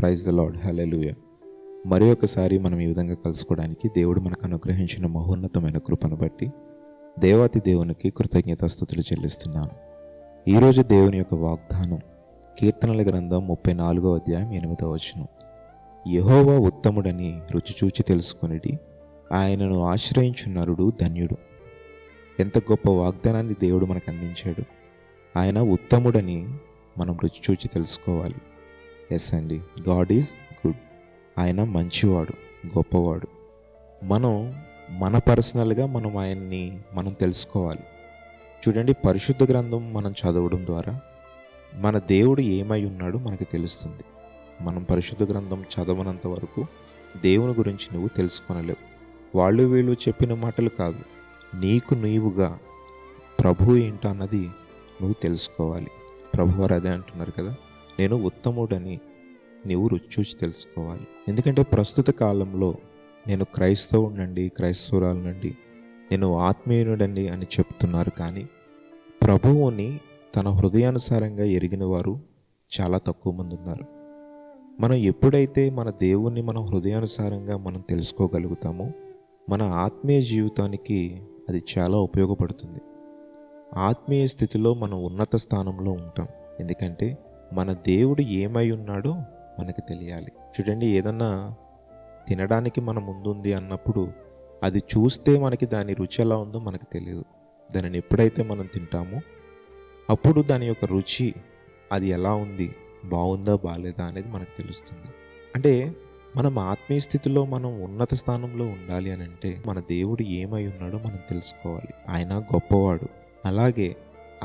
Praise the lord, హల్లెలూయా. మరి ఒకసారి మనం ఈ విధంగా కలుసుకోవడానికి దేవుడు మనకు అనుగ్రహించిన మహోన్నతమైన కృపను బట్టి దేవాతి దేవునికి కృతజ్ఞతాస్తుతులు చెల్లిస్తున్నాను. ఈరోజు దేవుని యొక్క వాగ్దానం కీర్తనల గ్రంథం 34వ అధ్యాయం 8వ వచనం. యెహోవా ఉత్తముడని రుచిచూచి తెలుసుకొనిడి, ఆయనను ఆశ్రయించు నరుడు ధన్యుడు. ఎంత గొప్ప వాగ్దానాన్ని దేవుడు మనకు అందించాడు. ఆయన ఉత్తముడని మనం రుచిచూచి తెలుసుకోవాలి. ఎస్ అండి, గాడ్ ఈజ్ గుడ్. ఆయన మంచివాడు, గొప్పవాడు. మన పర్సనల్గా ఆయన్ని తెలుసుకోవాలి. చూడండి, పరిశుద్ధ గ్రంథం మనం చదవడం ద్వారా మన దేవుడు ఏమై ఉన్నాడో మనకు తెలుస్తుంది. మనం పరిశుద్ధ గ్రంథం చదవనంత వరకు దేవుని గురించి నువ్వు తెలుసుకొనలేవు. వాళ్ళు వీళ్ళు చెప్పిన మాటలు కాదు, నీకు నీవుగా ప్రభు ఏంటో అన్నది నువ్వు తెలుసుకోవాలి. ప్రభువారు అదే అంటున్నారు కదా, నేను ఉత్తముడని నీవు రుచి చూసి తెలుసుకోవాలి. ఎందుకంటే ప్రస్తుత కాలంలో నేను క్రైస్తవునండి, క్రైస్తవురాలనండి, నేను ఆత్మీయుడండి అని చెప్తున్నారు, కానీ ప్రభువుని తన హృదయానుసారంగా ఎరిగిన వారు చాలా తక్కువ మంది ఉన్నారు. మనం ఎప్పుడైతే మన దేవుణ్ణి మనం హృదయానుసారంగా మనం తెలుసుకోగలుగుతామో మన ఆత్మీయ జీవితానికి అది చాలా ఉపయోగపడుతుంది. ఆత్మీయ స్థితిలో మనం ఉన్నత స్థానంలో ఉంటాం. ఎందుకంటే మన దేవుడు ఏమై ఉన్నాడో మనకు తెలియాలి. చూడండి, ఏదన్నా తినడానికి మన ముందుంది అన్నప్పుడు అది చూస్తే మనకి దాని రుచి ఎలా ఉందో మనకు తెలియదు. దానిని ఎప్పుడైతే మనం తింటామో అప్పుడు దాని యొక్క రుచి అది ఎలా ఉంది, బాగుందా బాగాలేదా అనేది మనకు తెలుస్తుంది. అంటే మనం ఆత్మీయ స్థితిలో మనం ఉన్నత స్థానంలో ఉండాలి అని అంటే మన దేవుడు ఏమై ఉన్నాడో మనం తెలుసుకోవాలి. ఆయన గొప్పవాడు, అలాగే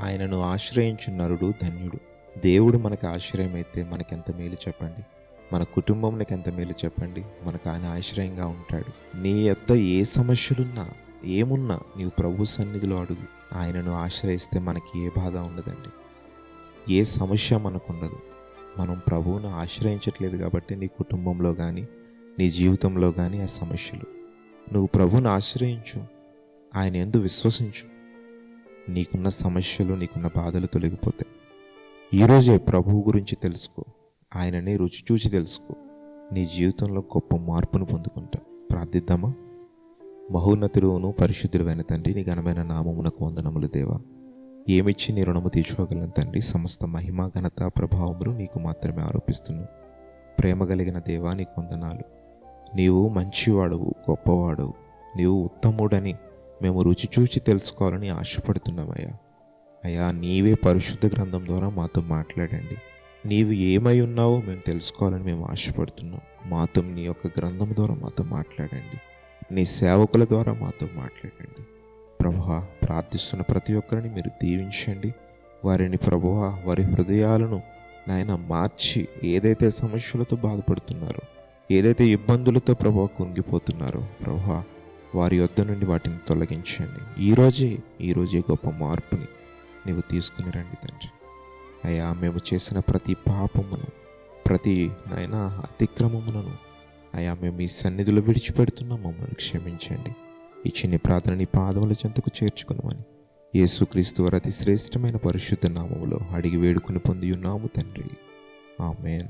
ఆయనను ఆశ్రయించు నరుడు ధన్యుడు. దేవుడు మనకు ఆశ్రయం అయితే మనకెంత మేలు చెప్పండి. మన కుటుంబంకి ఎంత మేలు చెప్పండి. మనకు ఆయన ఆశ్రయంగా ఉంటాడు. నీ యొక్క ఏ సమస్యలున్నా ఏమున్నా నీవు ప్రభు సన్నిధిలో అడుగు. ఆయనను ఆశ్రయిస్తే మనకి ఏ బాధ ఉండదండి, ఏ సమస్య మనకు ఉండదు. మనం ప్రభువును ఆశ్రయించట్లేదు కాబట్టి నీ కుటుంబంలో కానీ నీ జీవితంలో కానీ ఆ సమస్యలు. నువ్వు ప్రభువును ఆశ్రయించు, ఆయన యందు విశ్వసించు, నీకున్న సమస్యలు నీకున్న బాధలు తొలగిపోతాయి. ఈరోజే ప్రభువు గురించి తెలుసుకో, ఆయనని రుచి చూసి తెలుసుకో. నీ జీవితంలో గొప్ప మార్పును పొందుకుంటా. ప్రార్థిద్దామా? మహోన్నతుడును పరిశుద్ధుడైన తండ్రి, నీ ఘనమైన నామమునకు వందనములు దేవా. ఏమిచ్చి నీ రుణము తీర్చుకోగలను తండ్రి. సమస్త మహిమ ఘనత ప్రభావములు నీకు మాత్రమే ఆరోపిస్తున్నావు. ప్రేమ కలిగిన దేవా, నీకు వందనాలు. నీవు మంచివాడవు, గొప్పవాడవు, నీవు ఉత్తముడని మేము రుచి చూచి తెలుసుకోవాలని ఆశపడుతున్నామయ్యా. అయ్యా, నీవే పరిశుద్ధ గ్రంథం ద్వారా మాతో మాట్లాడండి. నీవు ఏమై ఉన్నావో మేము తెలుసుకోవాలని మేము ఆశపడుతున్నాం. మాతో నీ యొక్క గ్రంథం ద్వారా మాతో మాట్లాడండి. నీ సేవకుల ద్వారా మాతో మాట్లాడండి. ప్రభువా, ప్రార్థిస్తున్న ప్రతి ఒక్కరిని మీరు దీవించండి. వారిని ప్రభువా, వారి హృదయాలను నాయన మార్చి, ఏదైతే సమస్యలతో బాధపడుతున్నారో, ఏదైతే ఇబ్బందులతో ప్రభువా కుంగిపోతున్నారో ప్రభువా, వారి యొద్ద నుండి వాటిని తొలగించండి. ఈరోజే గొప్ప మార్పుని నీవు తీసుకుని రండి తండ్రి. అయ్యా, మేము చేసిన ప్రతి పాపమును, ప్రతి నాయన అతిక్రమములను అయ్యా మేము ఈ సన్నిధిలో విడిచిపెడుతున్నాం. మమ్మల్ని క్షమించండి. ఈ చిన్ని ప్రార్థన నీ పాదముల చెంతకు చేర్చుకున్నామని యేసుక్రీస్తు వారి అతి శ్రేష్టమైన పరిశుద్ధ నామములో అడిగి వేడుకుని పొంది ఉన్నాము తండ్రి. ఆమేన్.